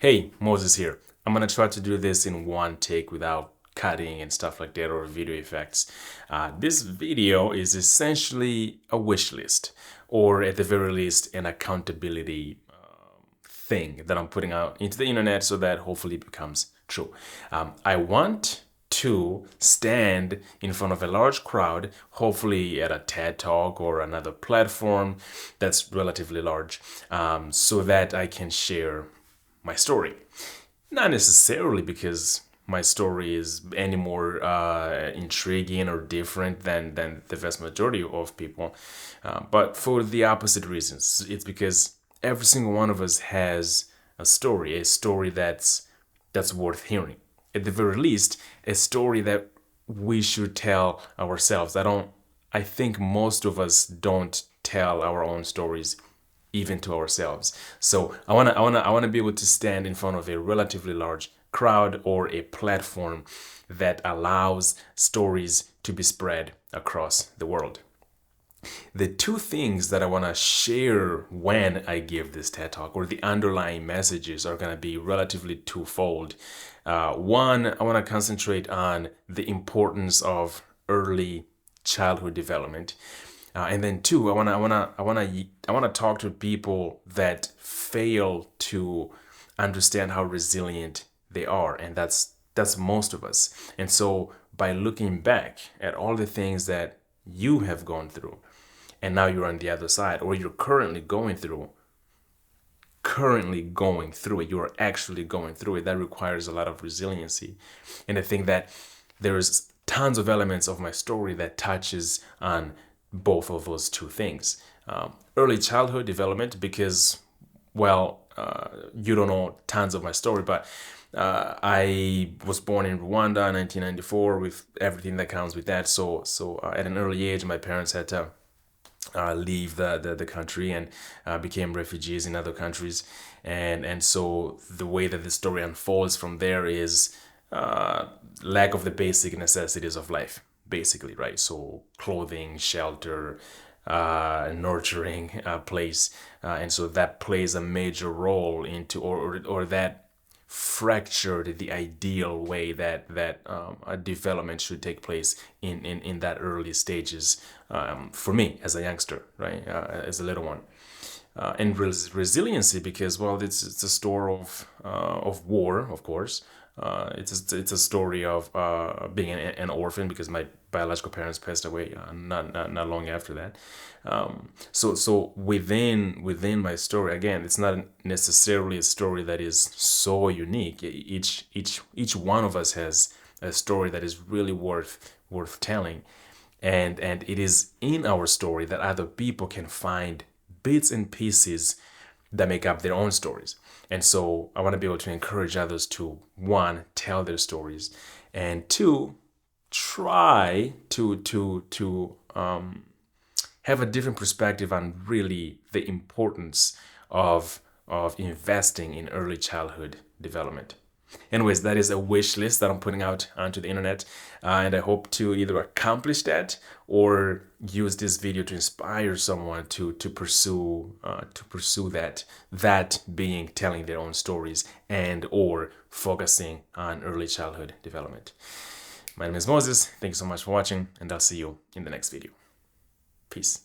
Hey, Moses here. I'm gonna try to do this in one take without cutting and stuff like that or video effects. This video is essentially a wish list, or at the very least, an accountability thing that I'm putting out into the internet so that hopefully it becomes true. I want to stand in front of a large crowd, hopefully at a TED Talk or another platform that's relatively large, so that I can share my story. Not necessarily because my story is any more intriguing or different than the vast majority of people, but for the opposite reasons. It's because every single one of us has a story that's worth hearing. At the very least, a story that we should tell ourselves. I think most of us don't tell our own stories even to ourselves. So I wanna be able to stand in front of a relatively large crowd or a platform that allows stories to be spread across the world. The two things that I want to share when I give this TED Talk, or the underlying messages, are going to be relatively twofold. One, I want to concentrate on the importance of early childhood development, and then two, I wanna talk to people that fail to understand how resilient they are, and that's most of us. And so, by looking back at all the things that you have gone through, and now you're on the other side, or you're currently going through it, you're actually going through it, that requires a lot of resiliency. And I think that there's tons of elements of my story that touches on both of those two things. Early childhood development, because, well, you don't know tons of my story, but I was born in Rwanda in 1994 with everything that comes with that. So at an early age, my parents had to leave the country and became refugees in other countries. And so the way that the story unfolds from there is lack of the basic necessities of life, basically, right? So clothing, shelter, nurturing place, and so that plays a major role into, or that fractured the ideal way that a development should take place in that early stages, for me as a youngster, right, as a little one. And resiliency, because, well, it's a story of war, of course. It's a story of being an orphan, because my biological parents passed away not long after that. So within my story, again, it's not necessarily a story that is so unique. Each one of us has a story that is really worth telling, and it is in our story that other people can find bits and pieces that make up their own stories. And so I want to be able to encourage others to, one, tell their stories, and two, try to have a different perspective on really the importance of investing in early childhood development. Anyways, that is a wish list that I'm putting out onto the internet, and I hope to either accomplish that or use this video to inspire someone to pursue that being telling their own stories and or focusing on early childhood development. My name is Moses. Thank you so much for watching, and I'll see you in the next video. Peace.